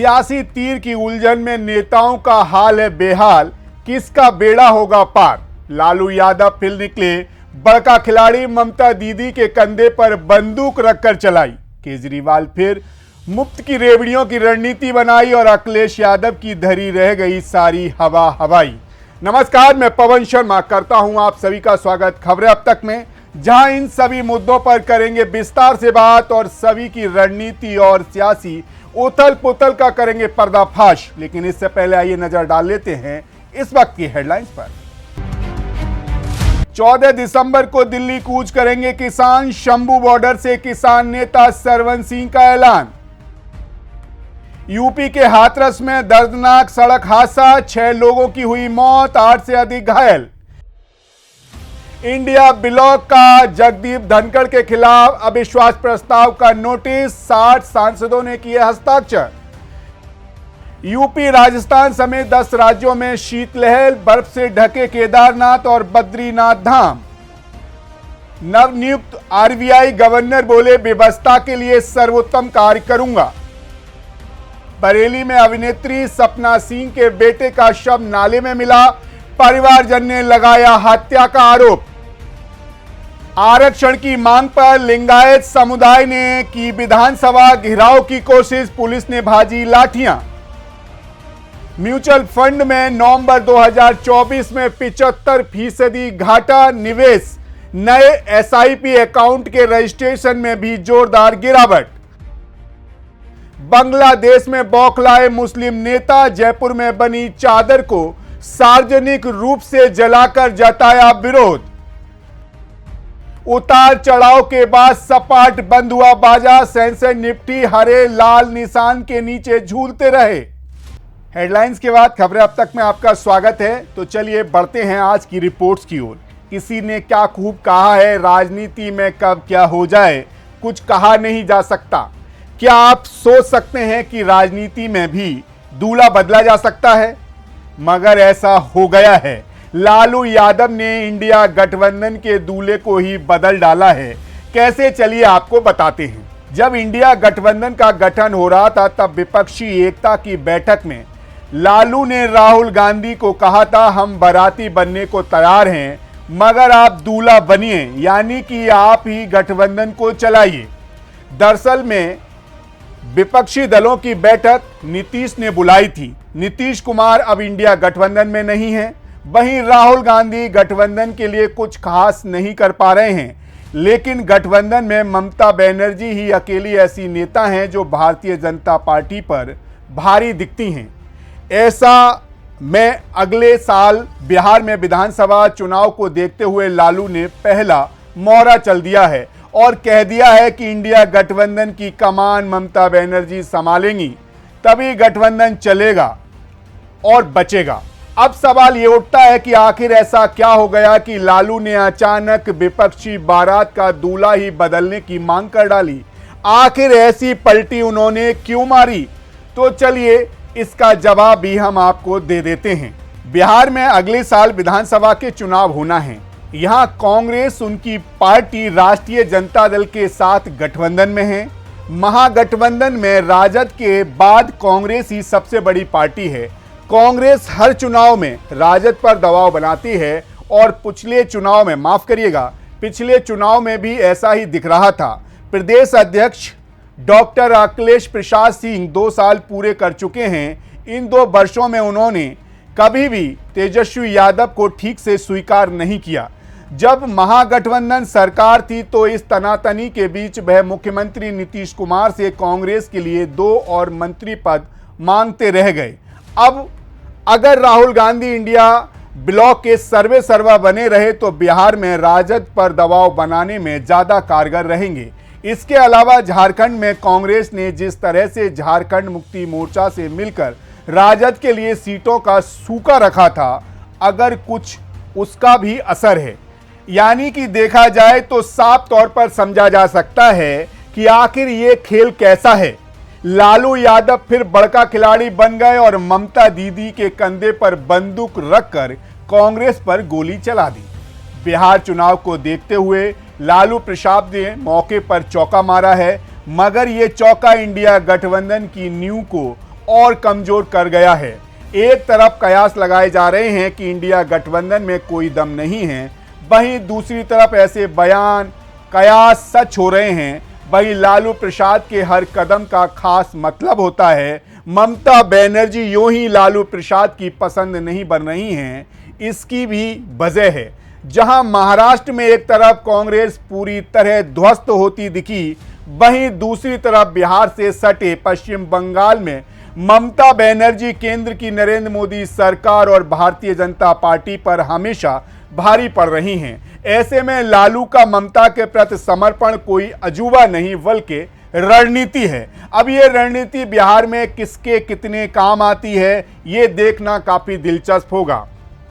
सियासी तीर की उलझन में नेताओं का हाल है बेहाल, किसका बेड़ा होगा पार। लालू यादव फिर निकले, बड़का खिलाड़ी ममता दीदी के कंधे पर बंदूक रखकर चलाई। केजरीवाल फिर मुफ्त की रेवड़ियों की रणनीति बनाई और अखिलेश यादव की धरी रह गई सारी हवा हवाई। नमस्कार, मैं पवन शर्मा करता हूं आप सभी का स्वागत खबरें अब तक में, जहां इन सभी मुद्दों पर करेंगे विस्तार से बात और सभी की रणनीति और सियासी उथल पुथल का करेंगे पर्दाफाश। लेकिन इससे पहले आइए नजर डाल लेते हैं इस वक्त की हेडलाइंस पर। 14 दिसंबर को दिल्ली कूच करेंगे किसान, शंभू बॉर्डर से किसान नेता सरवन सिंह का ऐलान। यूपी के हाथरस में दर्दनाक सड़क हादसा, 6 लोगों की हुई मौत, 8 से अधिक घायल। इंडिया ब्लॉक का जगदीप धनखड़ के खिलाफ अविश्वास प्रस्ताव का नोटिस, 60 सांसदों ने किए हस्ताक्षर। यूपी, राजस्थान समेत 10 राज्यों में शीतलहर, बर्फ से ढके केदारनाथ और बद्रीनाथ धाम। नवनियुक्त आरबीआई गवर्नर बोले, व्यवस्था के लिए सर्वोत्तम कार्य करूंगा। बरेली में अभिनेत्री सपना सिंह के बेटे का शव नाले में मिला, परिवारजन ने लगाया हत्या का आरोप। आरक्षण की मांग पर लिंगायत समुदाय ने की विधानसभा घेराव की कोशिश, पुलिस ने भाजी लाठियां। म्यूचुअल फंड में नवंबर 2024 में 75% घाटा, निवेश, नए एसआईपी अकाउंट के रजिस्ट्रेशन में भी जोरदार गिरावट। बांग्लादेश में बौखलाए मुस्लिम नेता, जयपुर में बनी चादर को सार्वजनिक रूप से जलाकर जताया विरोध। उतार चढ़ाव के बाद सपाट बंद हुआ बाजार, सेंसेक्स निफ्टी हरे लाल निशान के नीचे झूलते रहे। हेडलाइंस के बाद खबरें अब तक में आपका स्वागत है। तो चलिए बढ़ते हैं आज की रिपोर्ट्स की ओर। किसी ने क्या खूब कहा है, राजनीति में कब क्या हो जाए कुछ कहा नहीं जा सकता। क्या आप सोच सकते हैं कि राजनीति में भी दूल्हा बदला जा सकता है? मगर ऐसा हो गया है। लालू यादव ने इंडिया गठबंधन के दूल्हे को ही बदल डाला है। कैसे, चलिए आपको बताते हैं। जब इंडिया गठबंधन का गठन हो रहा था तब विपक्षी एकता की बैठक में लालू ने राहुल गांधी को कहा था, हम बाराती बनने को तैयार हैं मगर आप दूल्हा बनिए, यानी कि आप ही गठबंधन को चलाइए। दरअसल में विपक्षी दलों की बैठक नीतीश ने बुलाई थी। नीतीश कुमार अब इंडिया गठबंधन में नहीं है, वहीं राहुल गांधी गठबंधन के लिए कुछ खास नहीं कर पा रहे हैं। लेकिन गठबंधन में ममता बनर्जी ही अकेली ऐसी नेता हैं जो भारतीय जनता पार्टी पर भारी दिखती हैं। ऐसा में अगले साल बिहार में विधानसभा चुनाव को देखते हुए लालू ने पहला मोहरा चल दिया है और कह दिया है कि इंडिया गठबंधन की कमान ममता बनर्जी संभालेंगी, तभी गठबंधन चलेगा और बचेगा। अब सवाल ये उठता है कि आखिर ऐसा क्या हो गया कि लालू ने अचानक विपक्षी बारात का दूल्हा ही बदलने की मांग कर डाली। आखिर ऐसी पलटी उन्होंने क्यों मारी? तो चलिए इसका जवाब भी हम आपको दे देते हैं। बिहार में अगले साल विधानसभा के चुनाव होना है। यहां कांग्रेस, उनकी पार्टी राष्ट्रीय जनता दल के साथ गठबंधन में है। महागठबंधन में राजद के बाद कांग्रेस ही सबसे बड़ी पार्टी है। कांग्रेस हर चुनाव में राजद पर दबाव बनाती है और पिछले चुनाव में, माफ करिएगा, पिछले चुनाव में भी ऐसा ही दिख रहा था। प्रदेश अध्यक्ष डॉक्टर अखिलेश प्रसाद सिंह 2 साल पूरे कर चुके हैं। इन 2 वर्षों में उन्होंने कभी भी तेजस्वी यादव को ठीक से स्वीकार नहीं किया। जब महागठबंधन सरकार थी तो इस तनातनी के बीच वह मुख्यमंत्री नीतीश कुमार से कांग्रेस के लिए 2 और मंत्री पद मांगते रह गए। अब अगर राहुल गांधी इंडिया ब्लॉक के सर्वे सर्वा बने रहे तो बिहार में राजद पर दबाव बनाने में ज्यादा कारगर रहेंगे। इसके अलावा झारखंड में कांग्रेस ने जिस तरह से झारखंड मुक्ति मोर्चा से मिलकर राजद के लिए सीटों का सूखा रखा था, अगर कुछ उसका भी असर है। यानी कि देखा जाए तो साफ तौर पर समझा जा सकता है कि आखिर ये खेल कैसा है। लालू यादव फिर बड़का खिलाड़ी बन गए और ममता दीदी के कंधे पर बंदूक रखकर कांग्रेस पर गोली चला दी। बिहार चुनाव को देखते हुए लालू प्रसाद ने मौके पर चौका मारा है, मगर ये चौका इंडिया गठबंधन की नींव को और कमजोर कर गया है। एक तरफ कयास लगाए जा रहे हैं कि इंडिया गठबंधन में कोई दम नहीं है, वहीं दूसरी तरफ ऐसे बयान कयास सच हो रहे हैं। वहीं लालू प्रसाद के हर कदम का खास मतलब होता है। ममता बनर्जी यूं ही लालू प्रसाद की पसंद नहीं बन रही हैं, इसकी भी वजह है। जहां महाराष्ट्र में एक तरफ कांग्रेस पूरी तरह ध्वस्त होती दिखी, वहीं दूसरी तरफ बिहार से सटे पश्चिम बंगाल में ममता बनर्जी केंद्र की नरेंद्र मोदी सरकार और भारतीय जनता पार्टी पर हमेशा भारी पड़ रही हैं। ऐसे में लालू का ममता के प्रति समर्पण कोई अजूबा नहीं बल्कि रणनीति है। अब ये रणनीति बिहार में किसके कितने काम आती है, ये देखना काफी दिलचस्प होगा।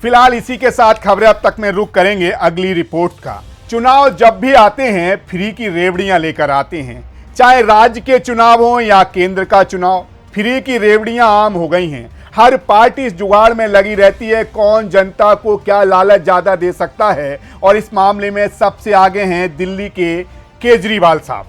फिलहाल इसी के साथ खबरें अब तक में रुक करेंगे अगली रिपोर्ट का। चुनाव जब भी आते हैं फ्री की रेवड़ियां लेकर आते हैं, चाहे राज्य के चुनाव हो या केंद्र का चुनाव, फ्री की रेवड़ियां आम हो गई हैं। हर पार्टी इस जुगाड़ में लगी रहती है कौन जनता को क्या लालच ज्यादा दे सकता है, और इस मामले में सबसे आगे हैं दिल्ली के केजरीवाल साहब,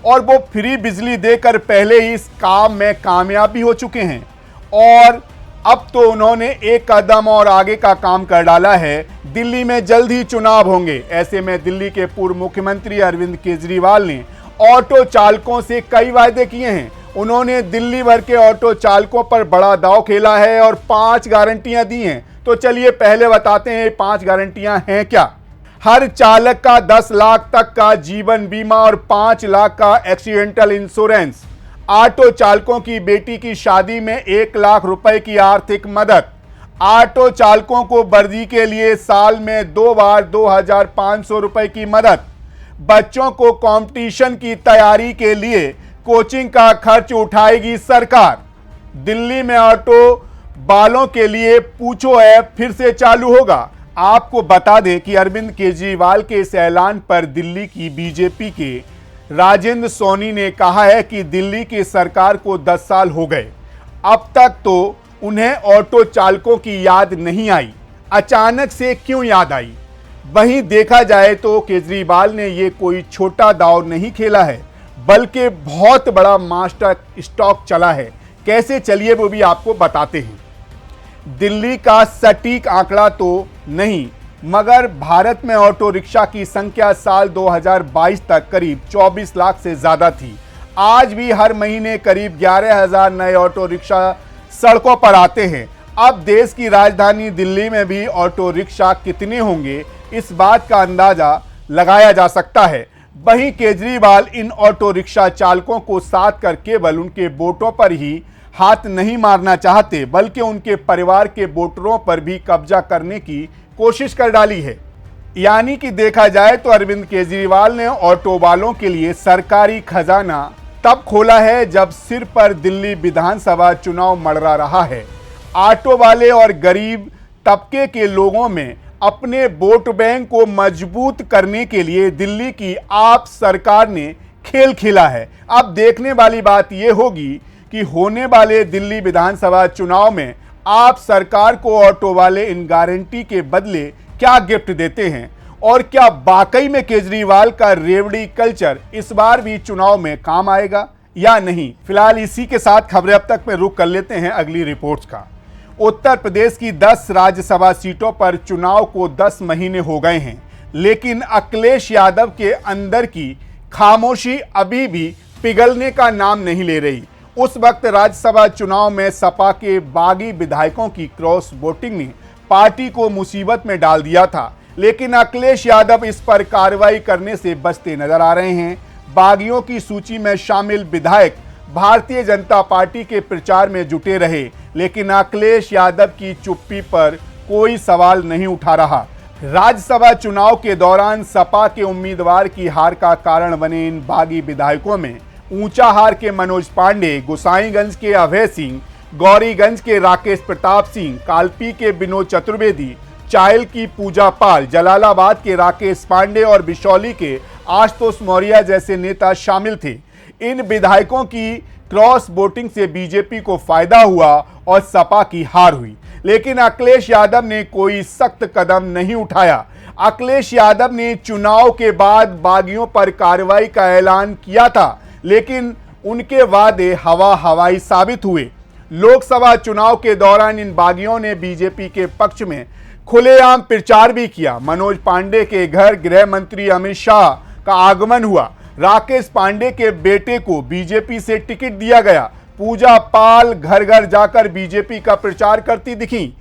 और वो फ्री बिजली देकर पहले ही इस काम में कामयाब भी हो चुके हैं और अब तो उन्होंने एक कदम और आगे का काम कर डाला है। दिल्ली में जल्द ही चुनाव होंगे। ऐसे में दिल्ली के पूर्व मुख्यमंत्री अरविंद केजरीवाल ने ऑटो चालकों से कई वायदे किए हैं। उन्होंने दिल्ली भर के ऑटो चालकों पर बड़ा दांव खेला है और 5 गारंटियां दी हैं। तो चलिए पहले बताते हैं 5 गारंटियां हैं क्या। हर चालक का 10 लाख तक का जीवन बीमा और 5 लाख का एक्सीडेंटल इंश्योरेंस। ऑटो चालकों की बेटी की शादी में 1 लाख रुपए की आर्थिक मदद। ऑटो चालकों को वर्दी के लिए साल में 2 बार 2,500 रुपए की मदद। बच्चों को कंपटीशन की तैयारी के लिए कोचिंग का खर्च उठाएगी सरकार। दिल्ली में ऑटो वालों के लिए पूछो ऐप फिर से चालू होगा। आपको बता दें कि अरविंद केजरीवाल के इस ऐलान पर दिल्ली की बीजेपी के राजेंद्र सोनी ने कहा है कि दिल्ली की सरकार को 10 साल हो गए, अब तक तो उन्हें ऑटो चालकों की याद नहीं आई, अचानक से क्यों याद आई। वहीं देखा जाए तो केजरीवाल ने ये कोई छोटा दांव नहीं खेला है, बल्कि बहुत बड़ा मास्टर स्ट्रोक चला है। कैसे, चलिए वो भी आपको बताते हैं। दिल्ली का सटीक आंकड़ा तो नहीं, मगर भारत में ऑटो रिक्शा की संख्या साल 2022 तक करीब 24 लाख से ज्यादा थी। आज भी हर महीने करीब 11,000 नए ऑटो रिक्शा सड़कों पर आते हैं। अब देश की राजधानी दिल्ली में भी ऑटो रिक्शा कितने होंगे, इस बात का अंदाजा लगाया जा सकता है। वहीं केजरीवाल इन ऑटो रिक्शा चालकों को साथ कर केवल उनके वोटों पर ही हाथ नहीं मारना चाहते, बल्कि उनके परिवार के वोटरों पर भी कब्जा करने की कोशिश कर डाली है। यानी कि देखा जाए तो अरविंद केजरीवाल ने ऑटो वालों के लिए सरकारी खजाना तब खोला है जब सिर पर दिल्ली विधानसभा चुनाव मड़रा रहा है। ऑटो वाले और गरीब तबके के लोगों में अपने वोट बैंक को मजबूत करने के लिए दिल्ली की आप सरकार ने खेल खेला है। अब देखने वाली बात यह होगी कि होने वाले दिल्ली विधानसभा चुनाव में आप सरकार को ऑटो वाले इन गारंटी के बदले क्या गिफ्ट देते हैं, और क्या वाकई में केजरीवाल का रेवड़ी कल्चर इस बार भी चुनाव में काम आएगा या नहीं। फिलहाल इसी के साथ खबरें अब तक में रुक कर लेते हैं अगली रिपोर्ट्स का। उत्तर प्रदेश की 10 राज्यसभा सीटों पर चुनाव को 10 महीने हो गए हैं, लेकिन अखिलेश यादव के अंदर की खामोशी अभी भी पिघलने का नाम नहीं ले रही। उस वक्त राज्यसभा चुनाव में सपा के बागी विधायकों की क्रॉस वोटिंग ने पार्टी को मुसीबत में डाल दिया था, लेकिन अखिलेश यादव इस पर कार्रवाई करने से बचते नजर आ रहे हैं। बागियों की सूची में शामिल विधायक भारतीय जनता पार्टी के प्रचार में जुटे रहे, लेकिन अखिलेश यादव की चुप्पी पर कोई सवाल नहीं उठा रहा। राज्यसभा चुनाव के दौरान सपा के उम्मीदवार की हार का कारण बने इन बागी विधायकों में ऊंचाहार के मनोज पांडे, गोसाईगंज के अभय सिंह, गौरीगंज के राकेश प्रताप सिंह, कालपी के विनोद चतुर्वेदी, चायल की पूजा पाल, जलालाबाद के राकेश पांडे और बिशौली के आशुतोष मौर्य जैसे नेता शामिल थे। इन विधायकों की क्रॉस वोटिंग से बीजेपी को फायदा हुआ और सपा की हार हुई, लेकिन अखिलेश यादव ने कोई सख्त कदम नहीं उठाया। अखिलेश यादव ने चुनाव के बाद बागियों पर कार्रवाई का ऐलान किया था, लेकिन उनके वादे हवाई साबित हुए। लोकसभा चुनाव के दौरान इन बागियों ने बीजेपी के पक्ष में खुलेआम प्रचार भी किया। मनोज पांडे के घर गृह मंत्री अमित शाह का आगमन हुआ। राकेश पांडे के बेटे को बीजेपी से टिकट दिया गया। पूजा पाल घर घर जाकर बीजेपी का प्रचार करती दिखी।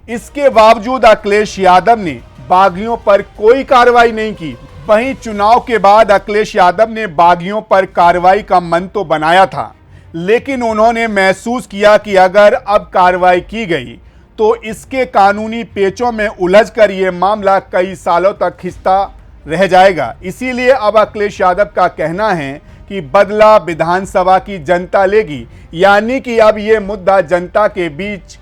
इसके बावजूद अखिलेश यादव ने बागियों पर कोई कार्रवाई नहीं की। वहीं चुनाव के बाद अखिलेश यादव ने बागियों पर कार्रवाई का मन तो बनाया था, लेकिन उन्होंने महसूस किया कि अगर अब कार्रवाई की गई तो इसके कानूनी पेचों में उलझकर यह मामला कई सालों तक खिंचता रह जाएगा। इसीलिए अब अखिलेश यादव का कहना है कि बदला विधानसभा की जनता लेगी, यानी कि अब यह मुद्दा जनता के बीच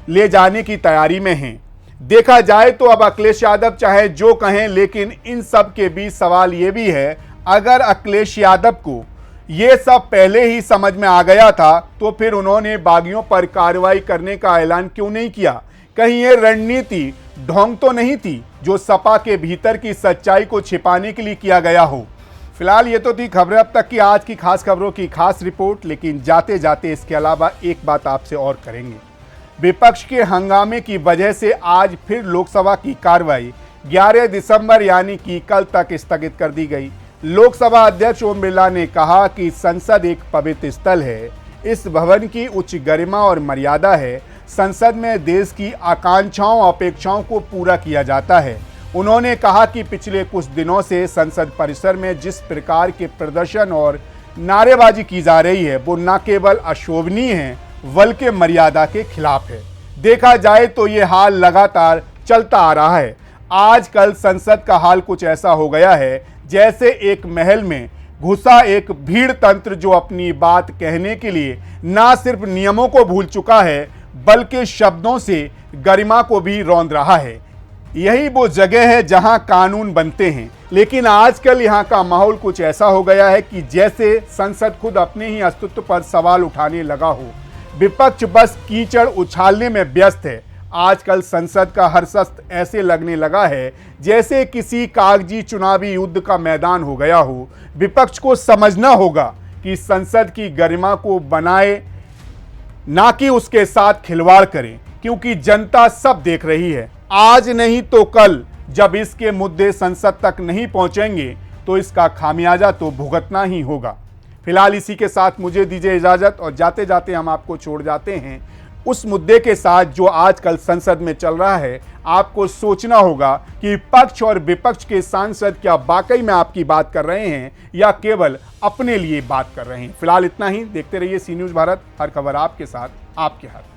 ले जाने की तैयारी में है। देखा जाए तो अब अखिलेश यादव चाहे जो कहें, लेकिन इन सब के बीच सवाल यह भी है, अगर अखिलेश यादव को ये सब पहले ही समझ में आ गया था तो फिर उन्होंने बागियों पर कार्रवाई करने का ऐलान क्यों नहीं किया? कहीं ये रणनीति ढोंग तो नहीं थी जो सपा के भीतर की सच्चाई को छिपाने के लिए किया गया हो? फिलहाल ये तो थी खबरें अब तक की आज की खास खबरों की खास रिपोर्ट, लेकिन जाते जाते इसके अलावा एक बात आपसे और करेंगे। विपक्ष के हंगामे की वजह से आज फिर लोकसभा की कार्रवाई 11 दिसंबर यानी कि कल तक स्थगित कर दी गई। लोकसभा अध्यक्ष ओम बिरला ने कहा कि संसद एक पवित्र स्थल है, इस भवन की उच्च गरिमा और मर्यादा है। संसद में देश की आकांक्षाओं अपेक्षाओं को पूरा किया जाता है। उन्होंने कहा कि पिछले कुछ दिनों से संसद परिसर में जिस प्रकार के प्रदर्शन और नारेबाजी की जा रही है वो न केवल अशोभनीय है बल्कि मर्यादा के खिलाफ है। देखा जाए तो ये हाल लगातार चलता आ रहा है। आजकल संसद का हाल कुछ ऐसा हो गया है जैसे एक महल में घुसा एक भीड़ तंत्र जो अपनी बात कहने के लिए ना सिर्फ नियमों को भूल चुका है बल्कि शब्दों से गरिमा को भी रौंद रहा है। यही वो जगह है जहां कानून बनते हैं, लेकिन आजकल यहां का माहौल कुछ ऐसा हो गया है कि जैसे संसद खुद अपने ही अस्तित्व पर सवाल उठाने लगा हो। विपक्ष बस कीचड़ उछालने में व्यस्त है। आजकल संसद का हर शस्त्र ऐसे लगने लगा है जैसे किसी कागजी चुनावी युद्ध का मैदान हो गया हो। विपक्ष को समझना होगा कि संसद की गरिमा को बनाए, ना कि उसके साथ खिलवाड़ करें, क्योंकि जनता सब देख रही है। आज नहीं तो कल जब इसके मुद्दे संसद तक नहीं पहुंचेंगे तो इसका खामियाजा तो भुगतना ही होगा। फिलहाल इसी के साथ मुझे दीजिए इजाजत और जाते जाते हम आपको छोड़ जाते हैं उस मुद्दे के साथ जो आजकल संसद में चल रहा है। आपको सोचना होगा कि पक्ष और विपक्ष के सांसद क्या वाकई में आपकी बात कर रहे हैं या केवल अपने लिए बात कर रहे हैं। फिलहाल इतना ही। देखते रहिए सी न्यूज़ भारत, हर खबर आपके साथ, आपके हाथ।